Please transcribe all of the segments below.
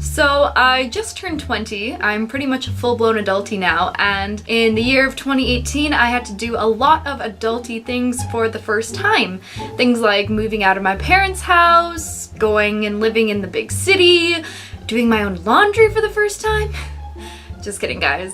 So I just turned 20. I'm pretty much a full-blown adulty now, and in the year of 2018 I had to do a lot of adulty things for the first time. Things like moving out of my parents' house, going and living in the big city, doing my own laundry for the first time. Just kidding, guys.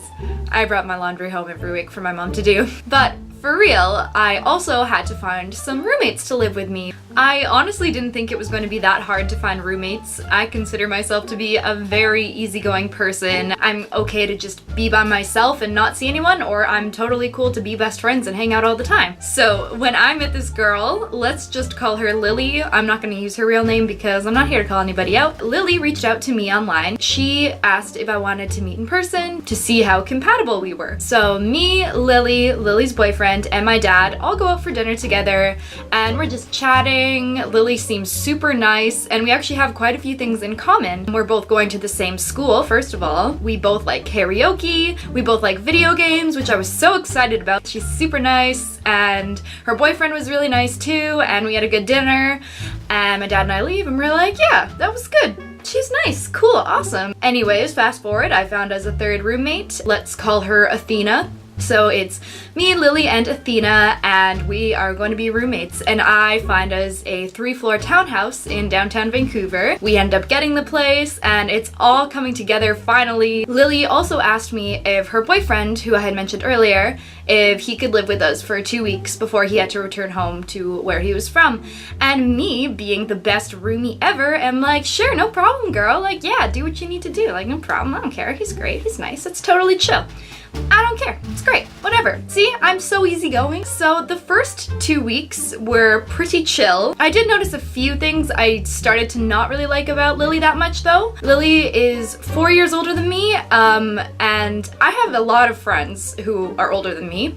I brought my laundry home every week for my mom to do. But for real, I also had to find some roommates to live with me. I honestly didn't think it was going to be that hard to find roommates. I consider myself to be a very easygoing person. I'm okay to just be by myself and not see anyone, or I'm totally cool to be best friends and hang out all the time. So when I met this girl, let's just call her Lily. I'm not going to use her real name because I'm not here to call anybody out. Lily reached out to me online. She asked if I wanted to meet in person to see how compatible we were. So me, Lily, Lily's boyfriend, and my dad all go out for dinner together, and we're just chatting. Lily seems super nice, and we actually have quite a few things in common. We're both going to the same school, first of all. We both like karaoke, we both like video games, which I was so excited about. She's super nice, and her boyfriend was really nice too, and we had a good dinner, and my dad and I leave, and we're like, yeah, that was good. She's nice, cool, awesome. Anyways, fast forward, I found us a third roommate. Let's call her Athena. So it's me, Lily, and Athena, and we are going to be roommates. And I find us a 3-floor townhouse in downtown Vancouver. We end up getting the place, and it's all coming together finally. Lily also asked me if her boyfriend, who I had mentioned earlier, if he could live with us for 2 weeks before he had to return home to where he was from. And me, being the best roomie ever, am like, sure, no problem, girl. Like, yeah, do what you need to do. Like, no problem, I don't care. He's great, he's nice, it's totally chill. I don't care. It's great. Whatever. See, I'm so easygoing. So the first 2 weeks were pretty chill. I did notice a few things I started to not really like about Lily that much though. Lily is 4 years older than me, and I have a lot of friends who are older than me.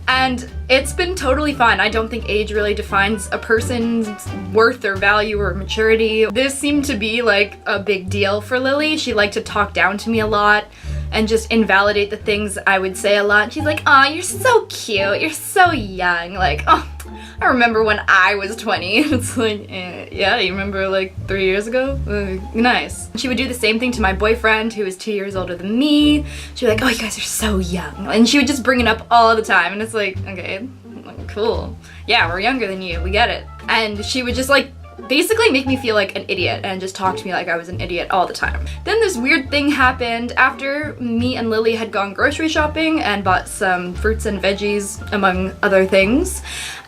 And it's been totally fine. I don't think age really defines a person's worth or value or maturity. This seemed to be like a big deal for Lily. She liked to talk down to me a lot and just invalidate the things I would say a lot. She's like, aw, you're so cute, you're so young. Like, oh, I remember when I was 20. It's like, yeah, you remember like 3 years ago? Nice. She would do the same thing to my boyfriend, who is 2 years older than me. She'd be like, oh, you guys are so young. And she would just bring it up all the time. And it's like, okay, cool. Yeah, we're younger than you, we get it. And she would just like, basically make me feel like an idiot and just talk to me like I was an idiot all the time. Then this weird thing happened after me and Lily had gone grocery shopping and bought some fruits and veggies, among other things.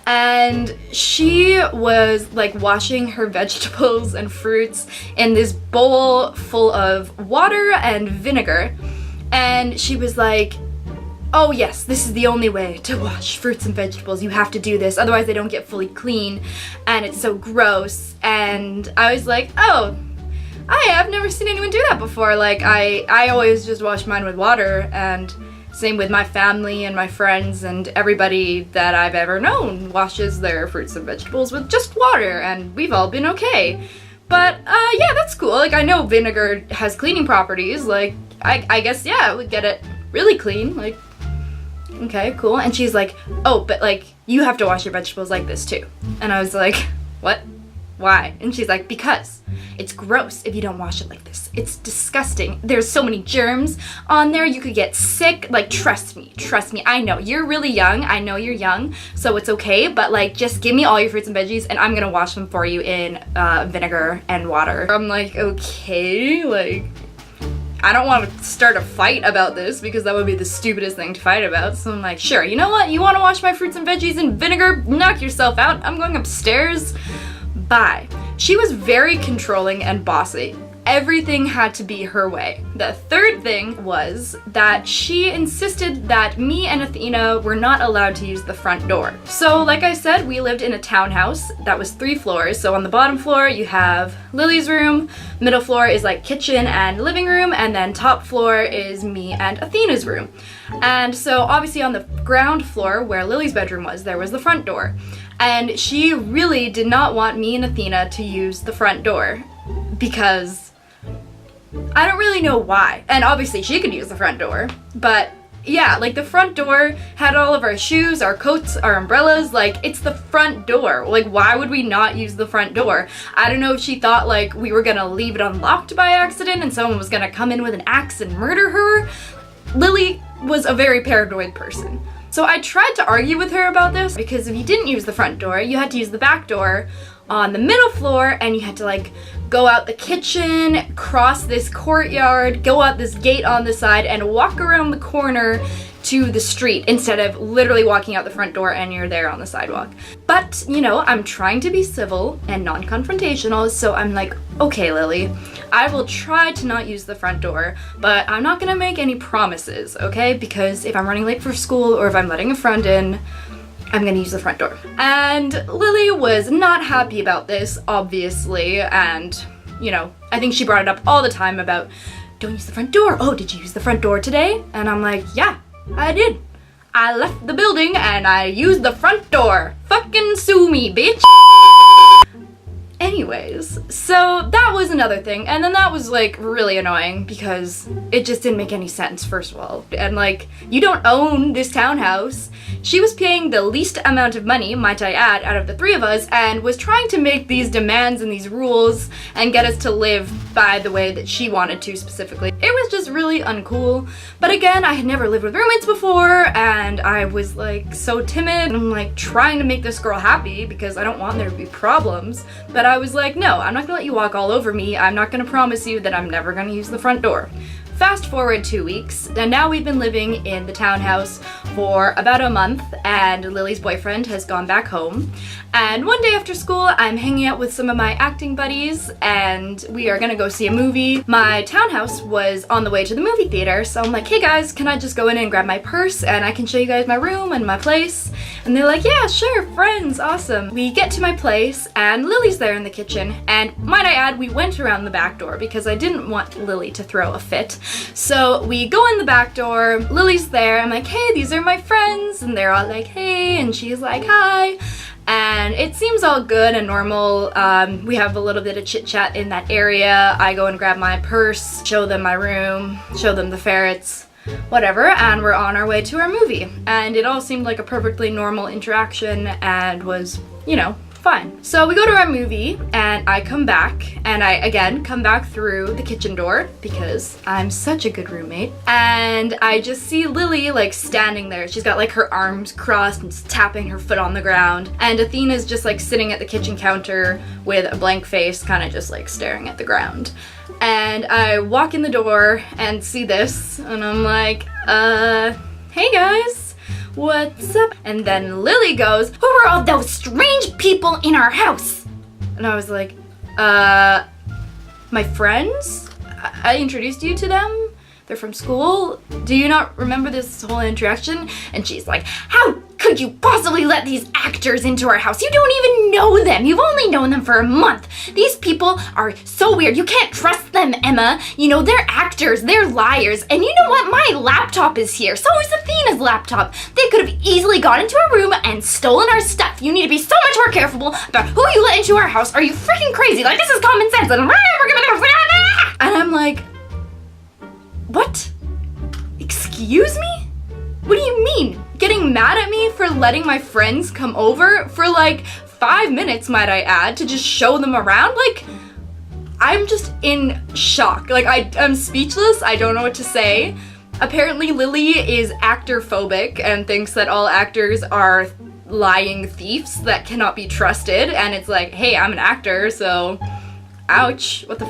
And she was like washing her vegetables and fruits in this bowl full of water and vinegar. And she was like, oh yes, this is the only way to wash fruits and vegetables. You have to do this, otherwise they don't get fully clean, and it's so gross. And I was like, oh, I have never seen anyone do that before. Like, I always just wash mine with water, and same with my family and my friends and everybody that I've ever known washes their fruits and vegetables with just water, and we've all been okay. But, yeah, that's cool. Like, I know vinegar has cleaning properties. Like, I guess, yeah, it would get it really clean. Like, okay, cool. And she's like, oh, but like, you have to wash your vegetables like this too. And I was like, what? Why? And she's like, because it's gross if you don't wash it like this. It's disgusting. There's so many germs on there. You could get sick. Like, trust me. I know you're really young. I know you're young, so it's okay. But like, just give me all your fruits and veggies and I'm gonna wash them for you in vinegar and water. I'm like, okay, like, I don't want to start a fight about this because that would be the stupidest thing to fight about. So I'm like, sure, you know what? You want to wash my fruits and veggies in vinegar? Knock yourself out. I'm going upstairs. Bye. She was very controlling and bossy. Everything had to be her way. The third thing was that she insisted that me and Athena were not allowed to use the front door. So like I said, we lived in a townhouse that was 3 floors. So on the bottom floor you have Lily's room, middle floor is like kitchen and living room, and then top floor is me and Athena's room. And so obviously on the ground floor where Lily's bedroom was, there was the front door. And she really did not want me and Athena to use the front door because I don't really know why. And obviously she could use the front door, but Yeah, like the front door had all of our shoes, our coats, our umbrellas. Like, it's the front door. Like, why would we not use the front door? I don't know if she thought like we were gonna leave it unlocked by accident and someone was gonna come in with an axe and murder her. Lily was a very paranoid person. So I tried to argue with her about this because if you didn't use the front door, you had to use the back door on the middle floor, and you had to like go out the kitchen, cross this courtyard, go out this gate on the side, and walk around the corner to the street instead of literally walking out the front door and you're there on the sidewalk. But, you know, I'm trying to be civil and non-confrontational, so I'm like, okay, Lily, I will try to not use the front door, but I'm not gonna make any promises, okay? Because if I'm running late for school or if I'm letting a friend in, I'm gonna use the front door. And Lily was not happy about this, obviously, and, you know, I think she brought it up all the time about, don't use the front door. Oh, did you use the front door today? And I'm like, yeah, I did. I left the building and I used the front door. Fucking sue me, bitch. Anyways, so that was another thing, and then that was like really annoying because it just didn't make any sense, first of all. And like, you don't own this townhouse. She was paying the least amount of money, might I add, out of the three of us, and was trying to make these demands and these rules and get us to live by the way that she wanted to specifically. It was just really uncool. But again, I had never lived with roommates before, and I was like so timid, and I'm like trying to make this girl happy because I don't want there to be problems. But I was like, no, I'm not gonna let you walk all over me. I'm not gonna promise you that I'm never gonna use the front door. Fast forward 2 weeks, and now we've been living in the townhouse for about a month, and Lily's boyfriend has gone back home. And one day after school, I'm hanging out with some of my acting buddies, and we are gonna go see a movie. My townhouse was on the way to the movie theater, so I'm like, hey guys, can I just go in and grab my purse, and I can show you guys my room and my place? And they're like, yeah, sure, friends, awesome. We get to my place, and Lily's there in the kitchen, and might I add, we went around the back door because I didn't want Lily to throw a fit. So we go in the back door, Lily's there, I'm like, hey, these are my friends, and they're all like, hey, and she's like, hi. And it seems all good and normal. We have a little bit of chit chat in that area. I go and grab my purse, show them my room, show them the ferrets, whatever, and we're on our way to our movie. And it all seemed like a perfectly normal interaction and was, you know, fine. So we go to our movie, and I come back, and I again come back through the kitchen door because I'm such a good roommate, and I just see Lily like standing there. She's got like her arms crossed and tapping her foot on the ground, and Athena's just like sitting at the kitchen counter with a blank face, kind of just like staring at the ground. And I walk in the door and see this, and I'm like, hey guys, what's up? And then Lily goes, who are all those strange people in our house? And I was like, my friends? I introduced you to them? They're from school? Do you not remember this whole interaction? And she's like, how could you possibly let these actors into our house? You don't even know them. You've only known them for a month. These people are so weird. You can't trust them, Emma. You know, they're actors, they're liars. And you know what? My laptop is here. So is Athena's laptop. They could have easily gone into our room and stolen our stuff. You need to be so much more careful about who you let into our house. Are you freaking crazy? Like, this is common sense. And I'm like, what? Excuse me? What do you mean? Getting mad at me for letting my friends come over for like 5 minutes, might I add, to just show them around? Like, I'm just in shock. Like, I'm speechless. I don't know what to say. Apparently Lily is actor phobic and thinks that all actors are lying thieves that cannot be trusted. And it's like, hey, I'm an actor, so ouch. What the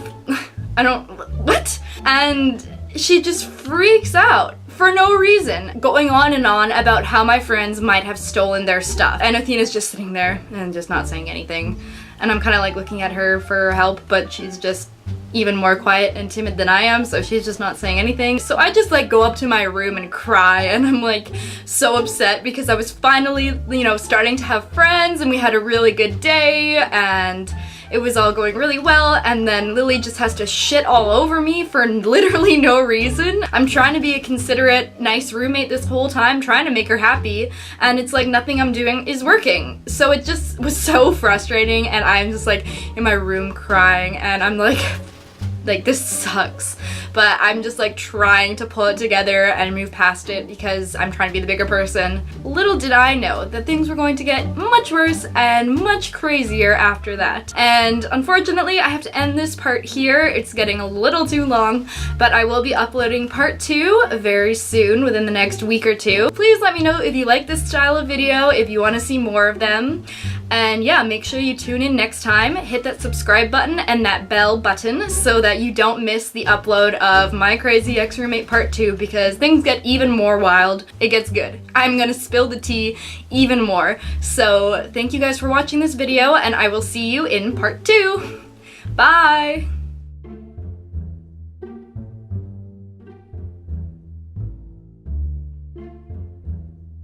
what? And she just freaks out for no reason, going on and on about how my friends might have stolen their stuff. And Athena's just sitting there and just not saying anything. And I'm kind of like looking at her for help, but she's just even more quiet and timid than I am, so she's just not saying anything. So I just like go up to my room and cry, and I'm like so upset because I was finally, you know, starting to have friends and we had a really good day and it was all going really well, and then Lily just has to shit all over me for literally no reason. I'm trying to be a considerate, nice roommate this whole time, trying to make her happy, and it's like nothing I'm doing is working. So it just was so frustrating, and I'm just like in my room crying, and I'm like this sucks. but I'm just like trying to pull it together and move past it because I'm trying to be the bigger person. Little did I know that things were going to get much worse and much crazier after that. And unfortunately, I have to end this part here. It's getting a little too long, but I will be uploading part 2 very soon, within the next week or two. Please let me know if you like this style of video, if you want to see more of them. And yeah, make sure you tune in next time. Hit that subscribe button and that bell button so that you don't miss the upload of My Crazy Ex-Roommate Part 2, because things get even more wild. It gets good. I'm gonna spill the tea even more. So thank you guys for watching this video, and I will see you in part 2. Bye!